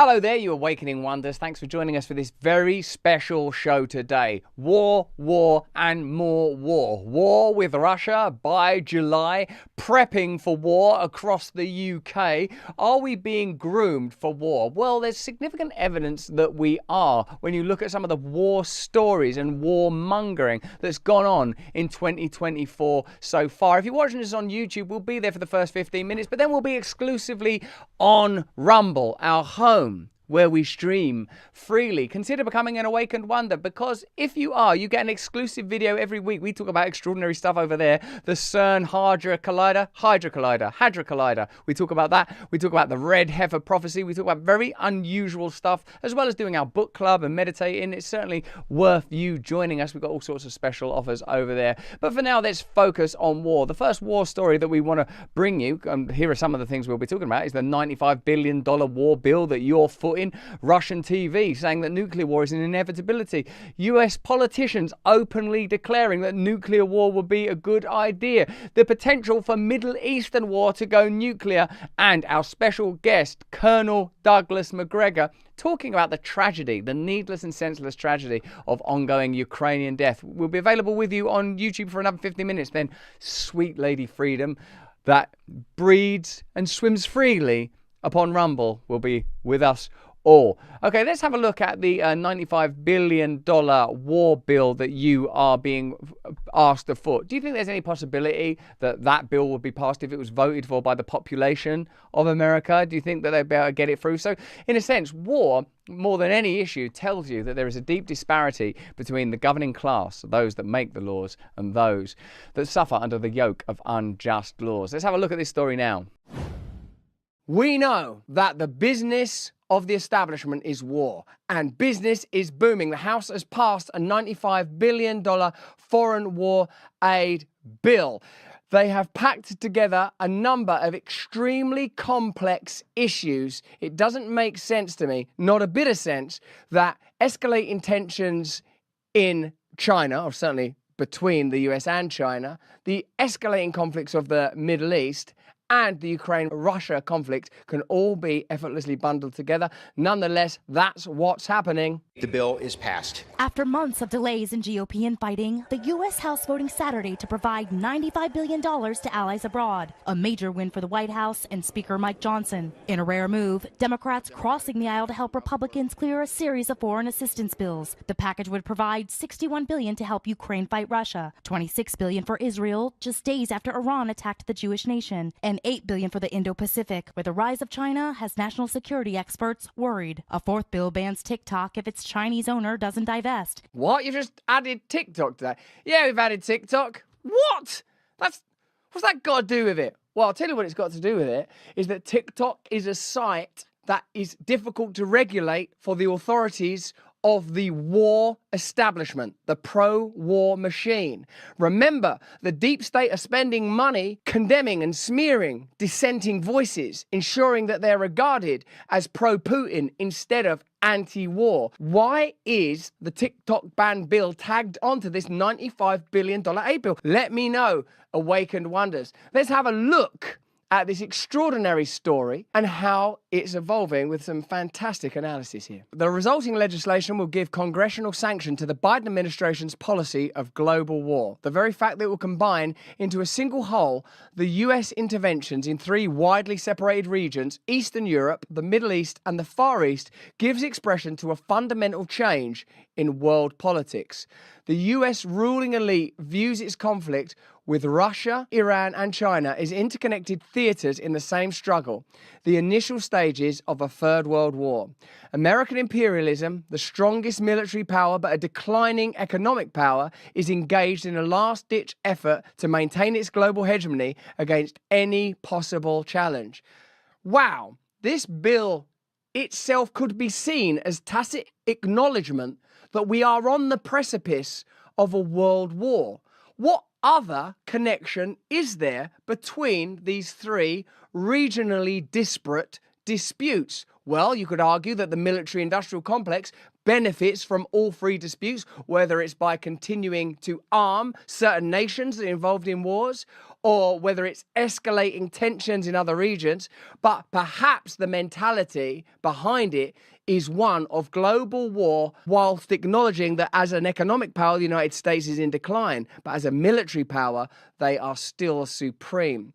Hello there, you Awakening Wonders. Thanks for joining us for this very special show today. War, and more war. War with Russia by July, prepping for war across the UK. Are we being groomed for war? Well, there's significant evidence that we are when you look at some of the war stories and warmongering that's gone on in 2024 so far. If you're watching this on YouTube, we'll be there for the first 15 minutes, but then we'll be exclusively on Rumble, our home, where we stream freely. Consider becoming an Awakened Wonder, because if you are, you get an exclusive video every week. We talk about extraordinary stuff over there. The CERN Hydra Collider. We talk about that. We talk about the Red Heifer Prophecy. We talk about very unusual stuff, as well as doing our book club and meditating. It's certainly worth you joining us. We've got all sorts of special offers over there. But for now, let's focus on war. The first war story that we want to bring you, here are some of the things we'll be talking about, is the $95 billion war bill that you're footing. Russian TV saying that nuclear war is an inevitability. US politicians openly declaring that nuclear war would be a good idea. The potential for Middle Eastern war to go nuclear. And our special guest, Colonel Douglas MacGregor, talking about the tragedy, the needless and senseless tragedy of ongoing Ukrainian death. We'll be available with you on YouTube for another 50 minutes. Then Sweet Lady Freedom, that breeds and swims freely upon Rumble, will be with us all. Okay, let's have a look at the $95 billion war bill that you are being asked to foot. Do you think there's any possibility that that bill would be passed if it was voted for by the population of America? Do you think that they'd be able to get it through? So, in a sense, war, more than any issue, tells you that there is a deep disparity between the governing class, those that make the laws, and those that suffer under the yoke of unjust laws. Let's have a look at this story now. We know that the business of the establishment is war, and business is booming. The House has passed a $95 billion foreign war aid bill. They have packed together a number of extremely complex issues. It doesn't make sense to me, not a bit of sense, that escalating tensions in China, or certainly between the US and China, the escalating conflicts of the Middle East, and the Ukraine-Russia conflict can all be effortlessly bundled together. Nonetheless, that's what's happening. The bill is passed. After months of delays in GOP infighting, the U.S. House voting Saturday to provide $95 billion to allies abroad, a major win for the White House and Speaker Mike Johnson. In a rare move, Democrats crossing the aisle to help Republicans clear a series of foreign assistance bills. The package would provide $61 billion to help Ukraine fight Russia, $26 billion for Israel just days after Iran attacked the Jewish nation, and $8 billion for the Indo-Pacific, where the rise of China has national security experts worried. A fourth bill bans TikTok if its Chinese owner doesn't divest. What? You just added TikTok to that? Yeah, we've added TikTok. What? What's that got to do with it? Well, I'll tell you what it's got to do with it, is that TikTok is a site that is difficult to regulate for the authorities of the war establishment, the pro-war machine. Remember, the deep state are spending money condemning and smearing dissenting voices, ensuring that they're regarded as pro-Putin instead of anti-war. Why is the TikTok ban bill tagged onto this $95 billion aid bill? Let me know, Awakened Wonders. Let's have a look at this extraordinary story and how it's evolving with some fantastic analysis here. The resulting legislation will give congressional sanction to the Biden administration's policy of global war. The very fact that it will combine into a single whole the US interventions in three widely separated regions, Eastern Europe, the Middle East, and the Far East, gives expression to a fundamental change in world politics. The US ruling elite views its conflict with Russia, Iran, and China as interconnected theaters in the same struggle, the initial stages of a third world war. American imperialism, the strongest military power but a declining economic power, is engaged in a last-ditch effort to maintain its global hegemony against any possible challenge. Wow, this bill itself could be seen as tacit acknowledgement that we are on the precipice of a world war. What other connection is there between these three regionally disparate disputes? Well, you could argue that the military-industrial complex benefits from all three disputes, whether it's by continuing to arm certain nations involved in wars, or whether it's escalating tensions in other regions, but perhaps the mentality behind it is one of global war, whilst acknowledging that as an economic power, the United States is in decline, but as a military power, they are still supreme.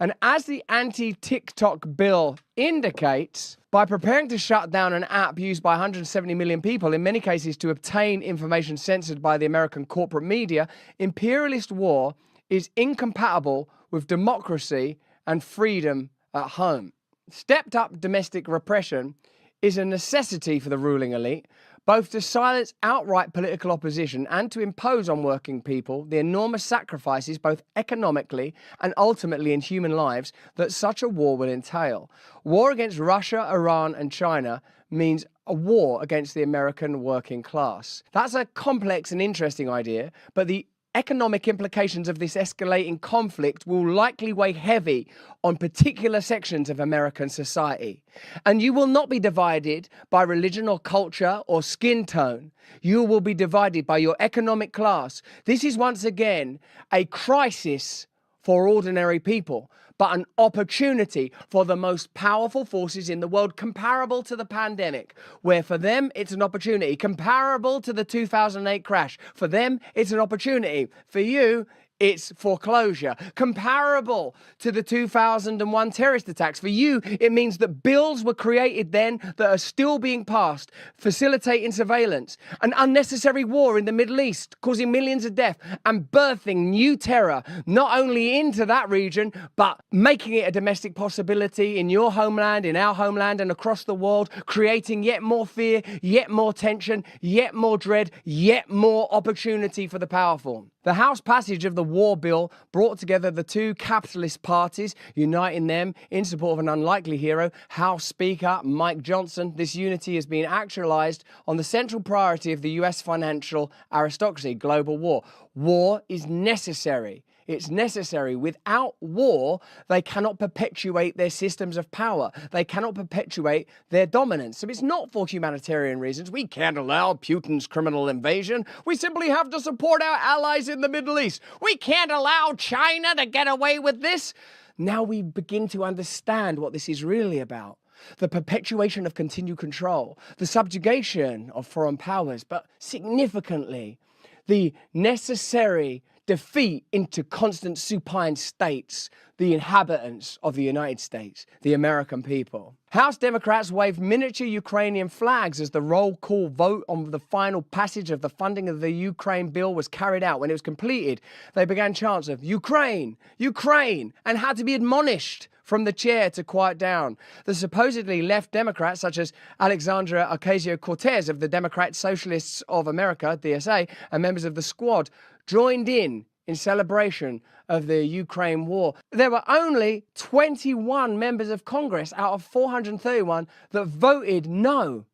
And as the anti-TikTok bill indicates, by preparing to shut down an app used by 170 million people, in many cases to obtain information censored by the American corporate media, imperialist war is incompatible with democracy and freedom at home. Stepped up domestic repression is a necessity for the ruling elite, both to silence outright political opposition and to impose on working people the enormous sacrifices, both economically and ultimately in human lives, that such a war will entail. War against Russia, Iran, and China means a war against the American working class. That's a complex and interesting idea, but the economic implications of this escalating conflict will likely weigh heavy on particular sections of American society. And you will not be divided by religion or culture or skin tone. You will be divided by your economic class. This is once again a crisis for ordinary people, but an opportunity for the most powerful forces in the world, comparable to the pandemic, where for them it's an opportunity, comparable to the 2008 crash. For them, it's an opportunity. For you, it's foreclosure. Comparable to the 2001 terrorist attacks. For you, it means that bills were created then that are still being passed, facilitating surveillance, an unnecessary war in the Middle East, causing millions of deaths and birthing new terror, not only into that region, but making it a domestic possibility in your homeland, in our homeland, and across the world, creating yet more fear, yet more tension, yet more dread, yet more opportunity for the powerful. The House passage of the war bill brought together the two capitalist parties, uniting them in support of an unlikely hero, House Speaker Mike Johnson. This unity has been actualized on the central priority of the US financial aristocracy, global war. War is necessary. It's necessary. Without war, they cannot perpetuate their systems of power. They cannot perpetuate their dominance. So it's not for humanitarian reasons. We can't allow Putin's criminal invasion. We simply have to support our allies in the Middle East. We can't allow China to get away with this. Now we begin to understand what this is really about. The perpetuation of continued control, the subjugation of foreign powers, but significantly, the necessary defeat into constant supine states, the inhabitants of the United States, the American people. House Democrats waved miniature Ukrainian flags as the roll call vote on the final passage of the funding of the Ukraine bill was carried out. When it was completed, they began chants of Ukraine, Ukraine, and had to be admonished from the chair to quiet down. The supposedly left Democrats, such as Alexandria Ocasio-Cortez of the Democrat Socialists of America, DSA, and members of the Squad, joined in celebration of the Ukraine war. There were only 21 members of Congress out of 431 that voted no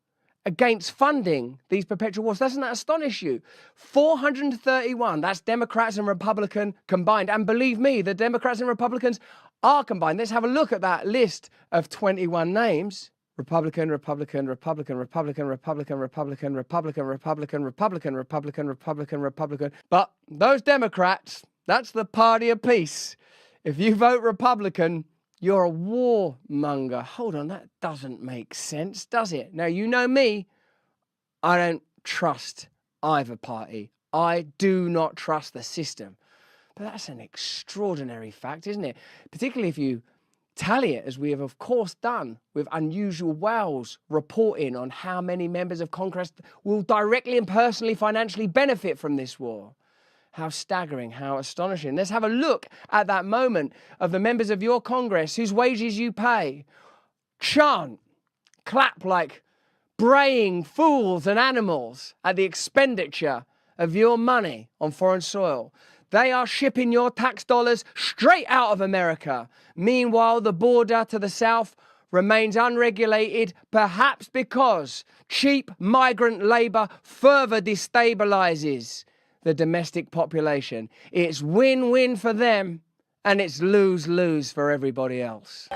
against funding these perpetual wars. Doesn't that astonish you? 431, that's Democrats and Republicans combined. And believe me, the Democrats and Republicans are combined. Let's have a look at that list of 21 names. Republican, Republican, Republican, Republican, Republican, Republican, Republican, Republican, Republican, Republican, Republican, Republican. But those Democrats, that's the party of peace. If you vote Republican, you're a warmonger. Hold on, that doesn't make sense, does it? Now, you know me. I don't trust either party. I do not trust the system. But that's an extraordinary fact, isn't it? Particularly if you tally it, as we have of course done with Unusual Wales reporting on how many members of Congress will directly and personally financially benefit from this war. How staggering, how astonishing. Let's have a look at that moment of the members of your Congress whose wages you pay chant, clap like braying fools and animals at the expenditure of your money on foreign soil. They are shipping your tax dollars straight out of America. Meanwhile, the border to the south remains unregulated, perhaps because cheap migrant labor further destabilizes the domestic population. It's win-win for them, and it's lose-lose for everybody else.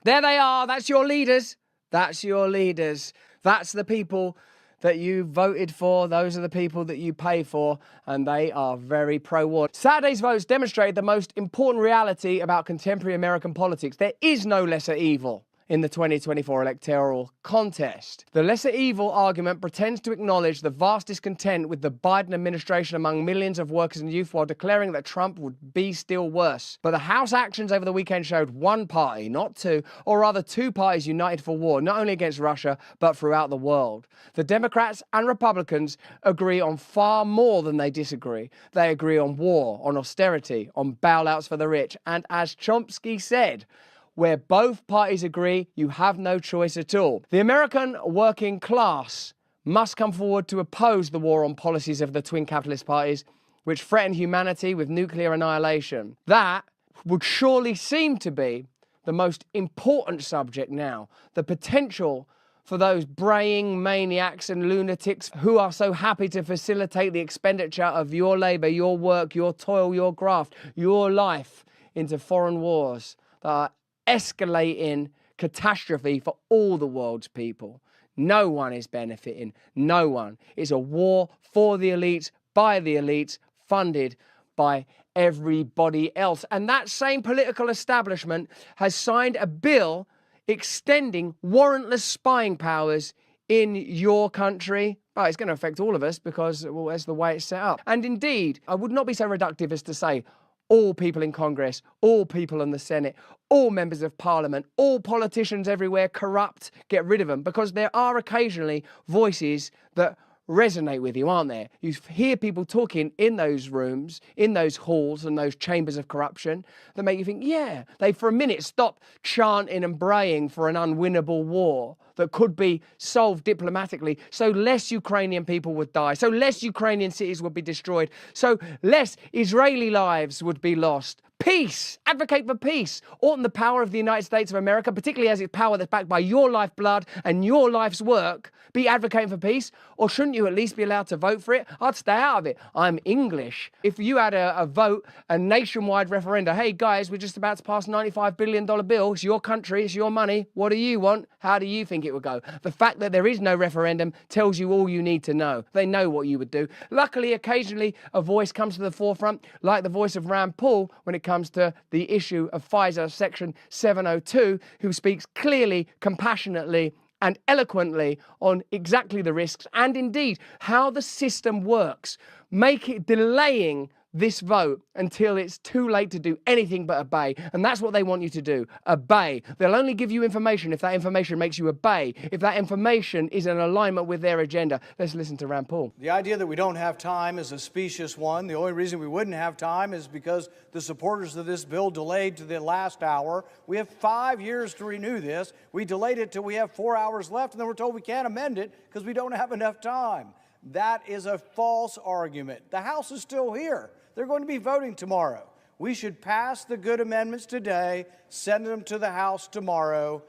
There they are. That's your leaders. That's your leaders. That's the people that you voted for. Those are the people that you pay for, and they are very pro-war. Saturday's votes demonstrate the most important reality about contemporary American politics. There is no lesser evil in the 2024 electoral contest. The lesser evil argument pretends to acknowledge the vast discontent with the Biden administration among millions of workers and youth while declaring that Trump would be still worse. But the House actions over the weekend showed one party, not two, or rather two parties united for war, not only against Russia, but throughout the world. The Democrats and Republicans agree on far more than they disagree. They agree on war, on austerity, on bailouts for the rich, and as Chomsky said, where both parties agree, you have no choice at all. The American working class must come forward to oppose the war on policies of the twin capitalist parties, which threaten humanity with nuclear annihilation. That would surely seem to be the most important subject now. The potential for those braying maniacs and lunatics who are so happy to facilitate the expenditure of your labor, your work, your toil, your graft, your life into foreign wars that are escalating catastrophe for all the world's people. No one is benefiting. No one. It's a war for the elites, by the elites, funded by everybody else. And that same political establishment has signed a bill extending warrantless spying powers in your country. But it's going to affect all of us because, well, that's the way it's set up. And indeed, I would not be so reductive as to say all people in Congress, all people in the Senate, all members of Parliament, all politicians everywhere corrupt, get rid of them, because there are occasionally voices that resonate with you, aren't there? You hear people talking in those rooms, in those halls and those chambers of corruption that make you think, yeah, they for a minute stop chanting and braying for an unwinnable war that could be solved diplomatically, so less Ukrainian people would die, so less Ukrainian cities would be destroyed, so less Israeli lives would be lost. Peace! Advocate for peace! Oughtn't the power of the United States of America, particularly as its power that's backed by your lifeblood and your life's work, be advocating for peace? Or shouldn't you at least be allowed to vote for it? I'd stay out of it. I'm English. If you had a vote, a nationwide referenda, hey guys, we're just about to pass a $95 billion bill, it's your country, it's your money, what do you want? How do you think it would go? The fact that there is no referendum tells you all you need to know. They know what you would do. Luckily, occasionally, a voice comes to the forefront, like the voice of Rand Paul when it comes to the issue of Pfizer Section 702, who speaks clearly, compassionately, and eloquently on exactly the risks and indeed how the system works. Make it delaying this vote until it's too late to do anything but obey. And that's what they want you to do. Obey. They'll only give you information if that information makes you obey, if that information is in alignment with their agenda. Let's listen to Rand Paul. The idea that we don't have time is a specious one. The only reason we wouldn't have time is because the supporters of this bill delayed to the last hour. We have 5 years to renew this. We delayed it till we have 4 hours left, and then we're told we can't amend it because we don't have enough time. That is a false argument. The House is still here. They're going to be voting tomorrow. We should pass the good amendments today, send them to the House tomorrow.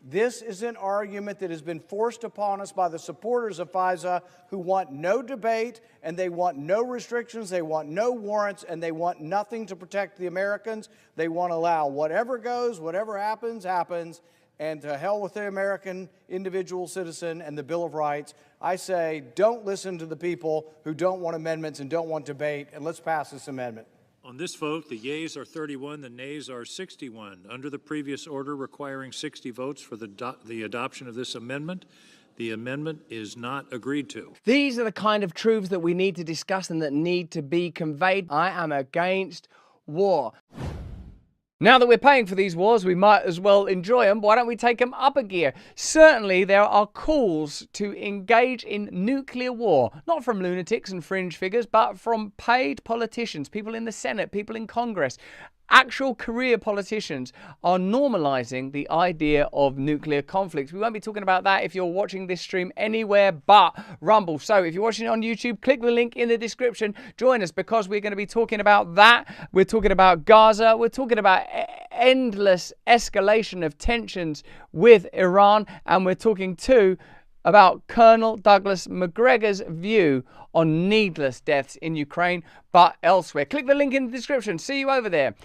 This is an argument that has been forced upon us by the supporters of FISA who want no debate and they want no restrictions, they want no warrants, and they want nothing to protect the Americans. They want to allow whatever goes, whatever happens, happens, and to hell with the American individual citizen and the Bill of Rights. I say don't listen to the people who don't want amendments and don't want debate, and let's pass this amendment. On this vote, the yeas are 31, the nays are 61. Under the previous order requiring 60 votes for the adoption of this amendment, the amendment is not agreed to. These are the kind of truths that we need to discuss and that need to be conveyed. I am against war. Now that we're paying for these wars, we might as well enjoy them. Why don't we take them up a gear? Certainly, there are calls to engage in nuclear war, not from lunatics and fringe figures, but from paid politicians, people in the Senate, people in Congress. Actual career politicians are normalizing the idea of nuclear conflicts. We won't be talking about that if you're watching this stream anywhere but Rumble. So if you're watching it on YouTube, click the link in the description. Join us because we're going to be talking about that. We're talking about Gaza. We're talking about endless escalation of tensions with Iran. And we're talking too about Colonel Douglas MacGregor's view on needless deaths in Ukraine, but elsewhere. Click the link in the description. See you over there.